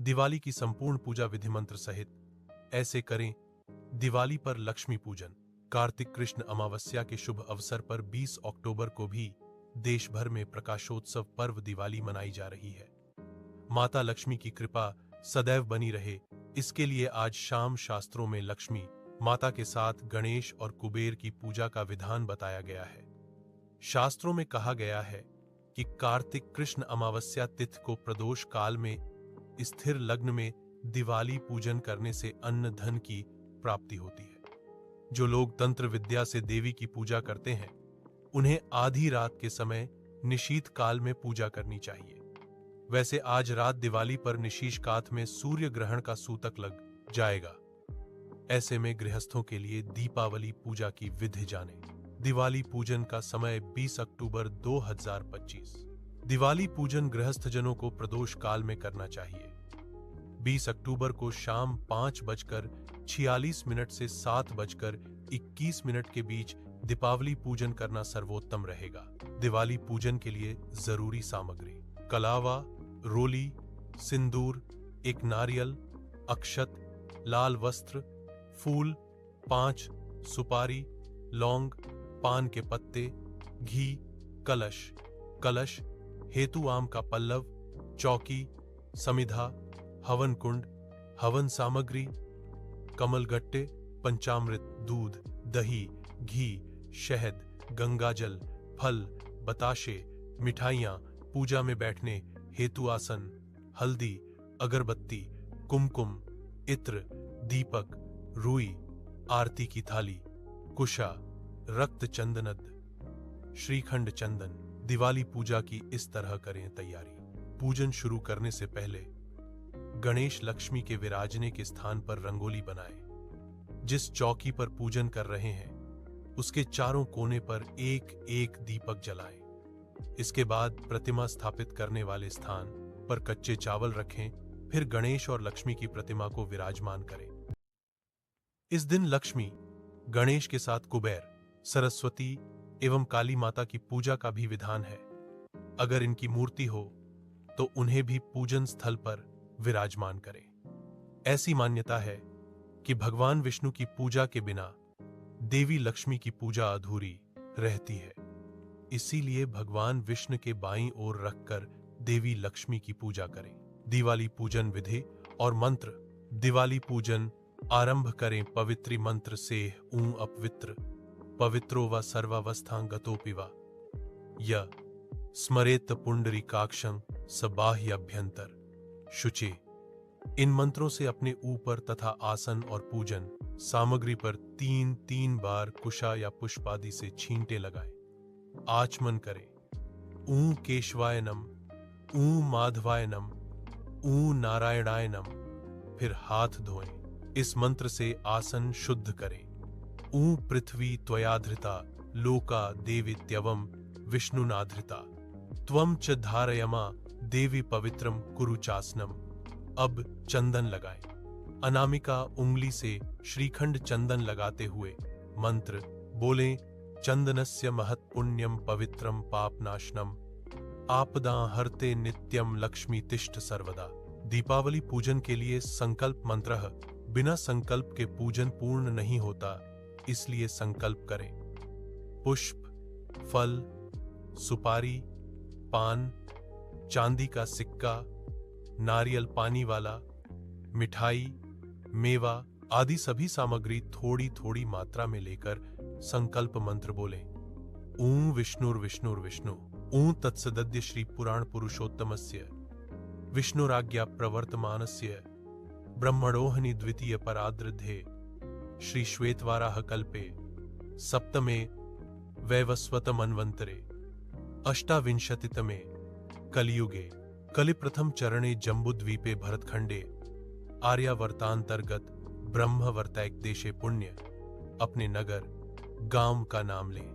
दिवाली की संपूर्ण पूजा विधि मंत्र सहित ऐसे करें। दिवाली पर लक्ष्मी पूजन। कार्तिक कृष्ण अमावस्या के शुभ अवसर पर 20 अक्टूबर को भी देश भर में प्रकाशोत्सव पर्व दिवाली मनाई जा रही है। माता लक्ष्मी की कृपा सदैव बनी रहे, इसके लिए आज शाम शास्त्रों में लक्ष्मी माता के साथ गणेश और कुबेर की पूजा का विधान बताया गया है। शास्त्रों में कहा गया है कि कार्तिक कृष्ण अमावस्या तिथि को प्रदोष काल में स्थिर लग्न में दिवाली पूजन करने से अन्न धन की प्राप्ति होती है। जो लोग तंत्र विद्या से देवी की पूजा करते हैं, उन्हें आधी रात के समय निशीथ काल में पूजा करनी चाहिए। वैसे आज रात दिवाली पर निशीशकात में सूर्य ग्रहण का सूतक लग जाएगा। ऐसे में गृहस्थों के लिए दीपावली पूजा की विधि जाने। दिवाली पूजन का समय 20 अक्टूबर 2025। दिवाली पूजन गृहस्थजनों को प्रदोष काल में करना चाहिए। 20 अक्टूबर को शाम 5:46 से 7:21 के बीच दीपावली पूजन करना सर्वोत्तम रहेगा। दिवाली पूजन के लिए जरूरी सामग्री: कलावा, रोली, सिंदूर, एक नारियल, अक्षत, लाल वस्त्र, फूल, 5 सुपारी, लौंग, पान के पत्ते, घी, कलश, हेतु आम का पल्लव, चौकी, समिधा, हवन कुंड, हवन सामग्री, कमलगट्टे, पंचामृत, दूध, दही, घी, शहद, गंगाजल, फल, बताशे, मिठाइयां, पूजा में बैठने हेतु आसन, हल्दी, अगरबत्ती, कुमकुम, इत्र, दीपक, रुई, आरती की थाली, कुशा, रक्त चंदनद, श्रीखंड चंदन। दिवाली पूजा की इस तरह करें तैयारी। पूजन शुरू करने से पहले गणेश लक्ष्मी के विराजने के स्थान पर रंगोली बनाएं। जिस चौकी पर पूजन कर रहे हैं, उसके चारों कोने पर एक एक दीपक जलाएं। इसके बाद प्रतिमा स्थापित करने वाले स्थान पर कच्चे चावल रखें, फिर गणेश और लक्ष्मी की प्रतिमा को विराजमान करें। इस दिन लक्ष्मी, गणेश के साथ कुबेर, सरस्वती एवं काली माता की पूजा का भी विधान है। अगर इनकी मूर्ति हो तो उन्हें भी पूजन स्थल पर विराजमान करें। ऐसी मान्यता है कि भगवान विष्णु की पूजा के बिना देवी लक्ष्मी की पूजा अधूरी रहती है। इसीलिए भगवान विष्णु के बाईं ओर रखकर देवी लक्ष्मी की पूजा करें। दिवाली पूजन विधि और मंत्र। दिवाली पूजन आरंभ करें पवित्री मंत्र से। ऊं अपवित्र पवित्रो व सर्वावस्थांगतोऽपि वा य स्मरेत पुंडरीकाक्षं स बाह्याभ्यंतर शुचि। इन मंत्रों से अपने ऊपर तथा आसन और पूजन सामग्री पर 3-3 बार कुशा या पुष्पादि से छींटे लगाएं। आचमन करें। ऊं केशवाय नम, ऊं माधवाय नम, ऊं नारायणाय नम। फिर हाथ धोएं। इस मंत्र से आसन शुद्ध करें। ऊं पृथ्वी त्वयाधृता लोका देवीत्यवम विष्णुनाधृता त्वम च धारयमा देवी पवित्रम कुरु चासनम। अब चंदन लगाएं। अनामिका उंगली से श्रीखंड चंदन लगाते हुए मंत्र बोलें। चंदनस्य महत् पुण्यम पवित्रम पापनाशनम आपदां हरते नित्यम लक्ष्मी तिष्ठ सर्वदा। दीपावली पूजन के लिए संकल्प मंत्र। बिना संकल्प के पूजन पूर्ण नहीं होता, इसलिए संकल्प करें। पुष्प, फल, सुपारी, पान, चांदी का सिक्का, नारियल पानी वाला, मिठाई, मेवा आदि सभी सामग्री थोड़ी थोड़ी मात्रा में लेकर संकल्प मंत्र बोलें। ऊं विष्णुर्विष्णुर्विष्णु। ऊं तत्सदद्य श्री पुराण पुरुषोत्तमस्य विष्णुराज्ञा प्रवर्तमानस्य ब्रह्मणोहनि द्वितीय पराद्रध्ये श्री श्वेतवाराह कल्पे सप्तमे वैवस्वतमन्वन्तरे अष्टाविंशतितमे कलियुगे कलिप्रथम चरणे जम्बूद्वीपे भरतखंडे आर्यावर्तांतर्गत ब्रह्मवर्तैक देशे पुण्य। अपने नगर गांव का नाम लें।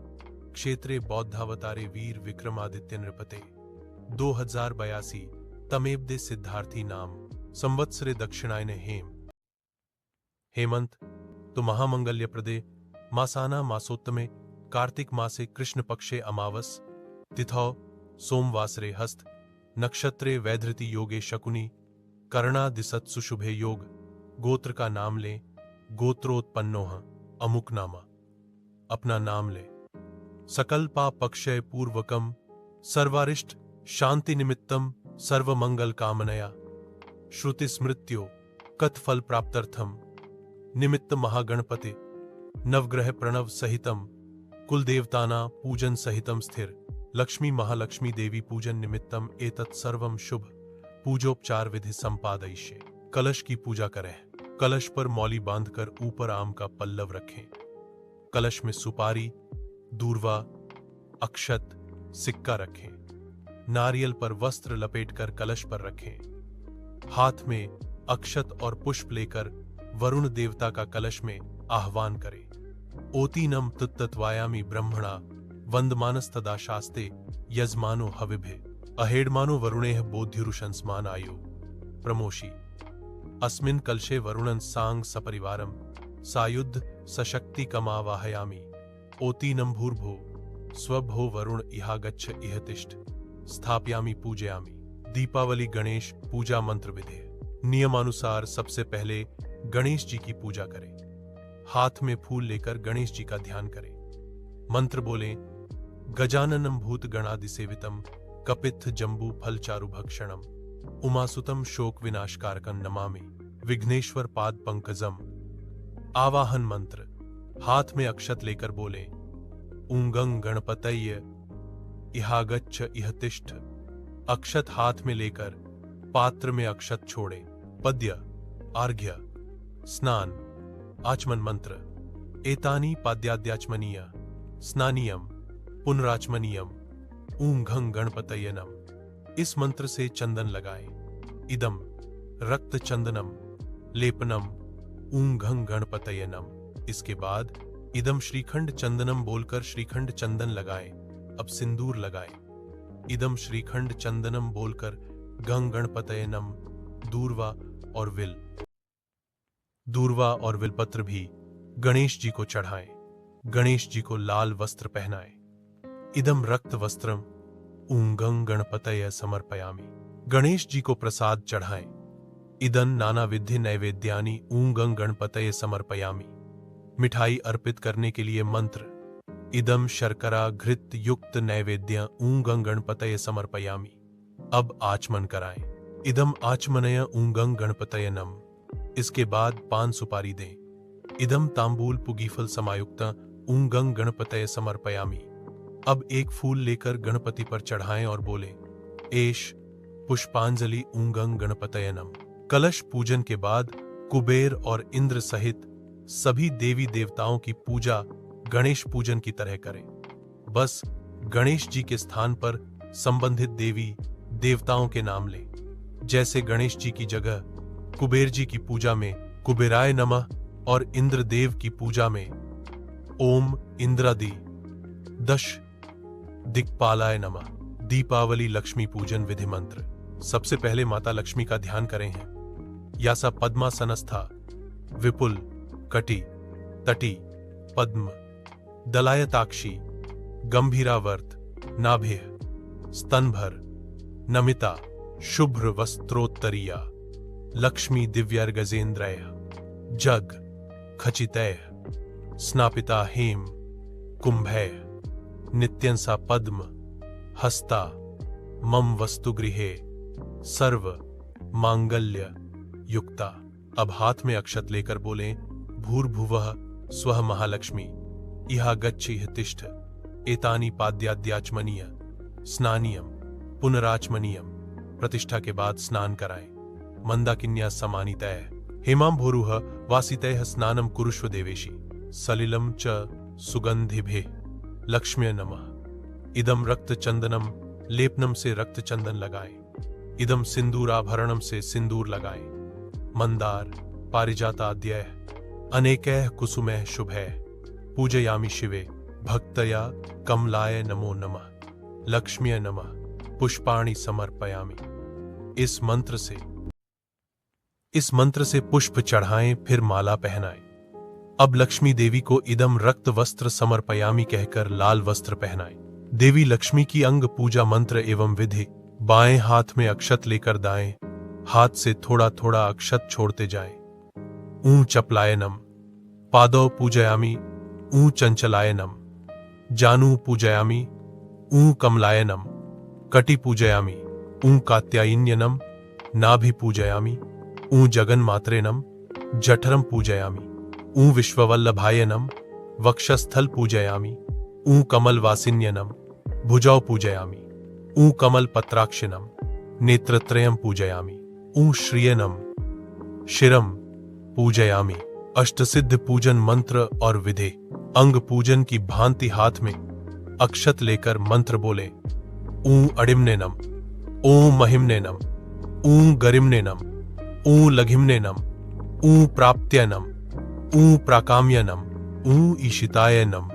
क्षेत्रे बौद्धावतारे वीर विक्रमादित्य नृपते 2082 तमेब्दे सिद्धार्थी नाम संवत्सरे दक्षिणायन हेमंत तो महामंगल्य प्रदे मासाना मासोत्तमे कार्तिक मासे कृष्ण पक्षे अमावस तिथौ सोमवासरे हस्त नक्षत्रे वैधृति योगे शकुनी कर्णा दिसत सुशुभे योग, गोत्र का नाम लें, गोत्रोत्पन्नोह अमुक नामा, अपना नाम ले। सकल पाप पक्षय पूर्वकम, सर्वारिष्ट शांति निमित्तम, सर्वमंगल कामनया, श्रुति स्मृत्यो कथफल प्राप्त्यर्थम, निमित्त महागणपते नवग्रह प्रणव सहितम, कुल देवताना पूजन सहितम स्थिर, लक्ष्मी महालक्ष्मी देवी पूजन निमित्तम एतत् सर्वम शुभ पूजोपचार विधि संपादयिष्ये। कलश की पूजा करें। कलश पर मौली बांधकर ऊपर आम का पल्लव रखें। कलश में सुपारी, दूर्वा, अक्षत, सिक्का रखें। नारियल पर वस्त्र लपेटकर कलश पर रखें। हाथ में अक्षत और पुष्प लेकर वरुण देवता का कलश में आह्वान करें। ओतीनम तत्तत्वायामि ब्रह्मणा वंदमानस्तदा शास्ते यजमानो हविभे, अहेडमानो वरुणेह बोध्युरुशंसमान आयो प्रमोषी। अस्मिन् कलशे वरुणन सांग सपरिवारम, सायुद्ध सशक्ति कमावाहयामि। ओतीनम भूर्भो स्वभो वरुण इहागच्छ इह तिष्ठ, स्थापयामि पूजयामि। दीपावली गणेश पूजा मंत्र विधि। नियमानुसार सबसे पहले गणेश जी की पूजा करें। हाथ में फूल लेकर गणेश जी का ध्यान करें। मंत्र बोलें, गजाननम भूत गणादिसेवितम, कपित्थ जंबू फल चारु भक्षणम, उमासुतम शोक विनाशकारकं नमामि, विघ्नेश्वर पाद पंकजम। आवाहन मंत्र। हाथ में अक्षत लेकर बोले, ऊंगं गणपतये इहागच्छ इह तिष्ठ। अक्षत हाथ में लेकर पात्र में अक्षत छोड़े। पद्य, आर्घ्य, स्नान, आचमन मंत्र। एतानि पाद्याद्याचमनीय, स्नानीयम, पुनराचमनीयम, ऊंघं गणपतये नम। इस मंत्र से चंदन लगाएं। इदम रक्त चंदनम लेपनम ऊंघं गणपतये नम। इसके बाद इदम श्रीखंड चंदनम बोलकर श्रीखंड चंदन लगाएं। अब सिंदूर लगाएं। इदम श्रीखंड चंदनम बोलकर गंग गणपतये नम। दूर्वा और विल। दूर्वा और विलपत्र भी गणेश जी को चढ़ाएं। गणेश जी को लाल वस्त्र पहनाएं। इदम रक्त वस्त्रम ऊंगं गणपतये समर्पयामि। गणेश जी को प्रसाद चढ़ाएं। इदं नाना विधि नैवेद्यानि ऊंगं गणपतये समर्पयामि। मिठाई अर्पित करने के लिए मंत्र। इदम शर्करा घृत युक्त नैवेद्य ऊंगं गणपतये समर्पयामि। अब आचमन कराएं। इदम आचमनय ऊंगं गणपतये नम। इसके बाद पान सुपारी दें। इदम तांबूल पुगीफल समायुक्ता ऊंगं गणपतये समर्पयामि। अब एक फूल लेकर गणपति पर चढ़ाएं और बोले, एष पुष्पांजलि ऊंगं गणपतये नम। कलश पूजन के बाद कुबेर और इंद्र सहित सभी देवी देवताओं की पूजा गणेश पूजन की तरह करें। बस गणेश जी के स्थान पर संबंधित देवी देवताओं के नाम लें। जैसे गणेश जी की जगह कुबेर जी की पूजा में कुबेराय नमः और इंद्रदेव की पूजा में ओम इंद्रादि दश दिक्पालाय नमः। दीपावली लक्ष्मी पूजन विधि मंत्र। सबसे पहले माता लक्ष्मी का ध्यान करें हैं। यासा पद्मासनस्था, विपुल, कटी, तटी, पद्म, दलायताक्षी, गंभीरावर्त, नाभिः, स्तनभर, नमिता, शुभ्र वस्त्रोत्तरीया, लक्ष्मी दिव्यर्गजेन्द्रय, जग, खचितय, स्नापिता हेम, कुंभय, नित्यंसा पद्म, हस्ता, मम वस्तुगृहे, सर्व मांगल्य युक्ता। अब हाथ में अक्षत लेकर बोलें, भूर्भुवः स्वः महालक्ष्मी इहा गच्छेह तिष्ठ। एतानि पाद्याद्याचमनीय, स्नानीयम, पुनराचमनीयम। प्रतिष्ठा के बाद स्नान कराएं। मंदाकिन्या समानितय हेमां भोरुह वासितैः स्नानम कुरुष्व देवेशी। सलिलम च सुगंधिभिः लक्ष्म्य नमः। इदम रक्त चंदनम लेपनम से रक्त चंदन लगाएं। इदम सिंदूराभरणम से सिंदूर लगाएं। मंदार पारिजाताद्यः अनेकैः कुसुमैः शुभैः पूजयामि शिवे भक्तया कमलाय नमो नमः। लक्ष्म्य नमः पुष्पाणि समर्पयामि। इस मंत्र से पुष्प चढ़ाएं, फिर माला पहनाएं। अब लक्ष्मी देवी को इदम रक्त वस्त्र समर्पयामि कहकर लाल वस्त्र पहनाएं। देवी लक्ष्मी की अंग पूजा मंत्र एवं विधि। बाएं हाथ में अक्षत लेकर दाएं हाथ से थोड़ा थोड़ा अक्षत छोड़ते जाएं। ऊं चपलायनम पादौ पूजयामि, ऊं चंचलायनम जानू पूजयामि, ऊं कमलायनम कटि पूजयामि, ऊं कात्यायन्यनम नाभि पूजयामि, ऊं जगन्मात्रेनम जठरम पूजयामि, ऊं विश्ववल्लभायनम वक्षस्थल पूजयामि, ऊं कमलवासिन्यनम भुजौ पूजयामि, ऊं कमलपत्राक्षिणम नेत्रत्रयम पूजयामि, ऊं श्रियनम शिरम पूजयामि। अष्टसिद्ध पूजन मंत्र और विधि। अंग पूजन की भांति हाथ में अक्षत लेकर मंत्र बोले। ऊं अडिम्नेनम, ऊं महिम्नेनम, ऊं गरिम्नेनम, ऊं लघिम्नेनम, ऊं प्राप्त्यनम, ऊं प्राकाम्यनम, ऊं ईशितायनम,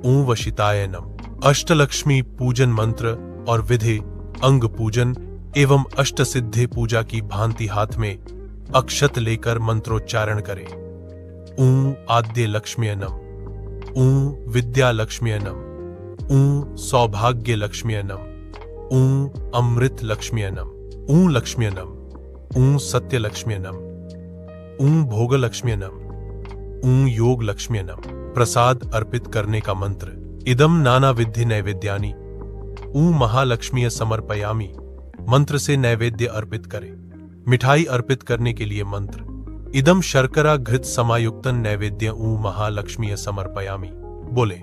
ऊं वशितायनम। अष्टलक्ष्मी पूजन मंत्र और विधि। अंग पूजन एवं अष्टसिद्धि पूजा की भांति हाथ में अक्षत लेकर मंत्रोच्चारण करें। ऊं आद्य लक्ष्म्यनम, ऊं विद्या लक्ष्म्यनम, ऊं सौभाग्य लक्ष्म्यनम, ऊं अमृत लक्ष्म्यनम, ऊं लक्ष्म्यनम, ऊं सत्य लक्ष्म्यनम, ऊं भोग लक्ष्म्यनम, ऊं योग लक्ष्म्यनम। प्रसाद अर्पित करने का मंत्र। इदम नाना विधि नैवेद्यानि ऊं महालक्ष्मीय समर्पयामि। मंत्र से नैवेद्य अर्पित करें। मिठाई अर्पित करने के लिए मंत्र। इदम शर्करा घृत समायुक्तन नैवेद्य ऊं महालक्ष्मीय समर्पयामि बोले।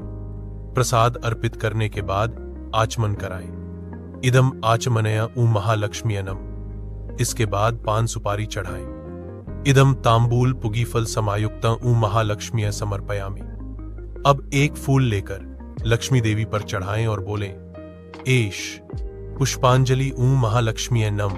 प्रसाद अर्पित करने के बाद आचमन कराएं। इदम आचमनया ऊं महालक्ष्मीयनम। इसके बाद पान सुपारी चढ़ाएं। इदम तांबूल पुगीफल समायुक्त ऊं महालक्ष्मीय समर्पयामि। अब एक फूल लेकर लक्ष्मी देवी पर चढ़ाएं और बोलें, एष पुष्पांजलि ऊं महालक्ष्मीय नम।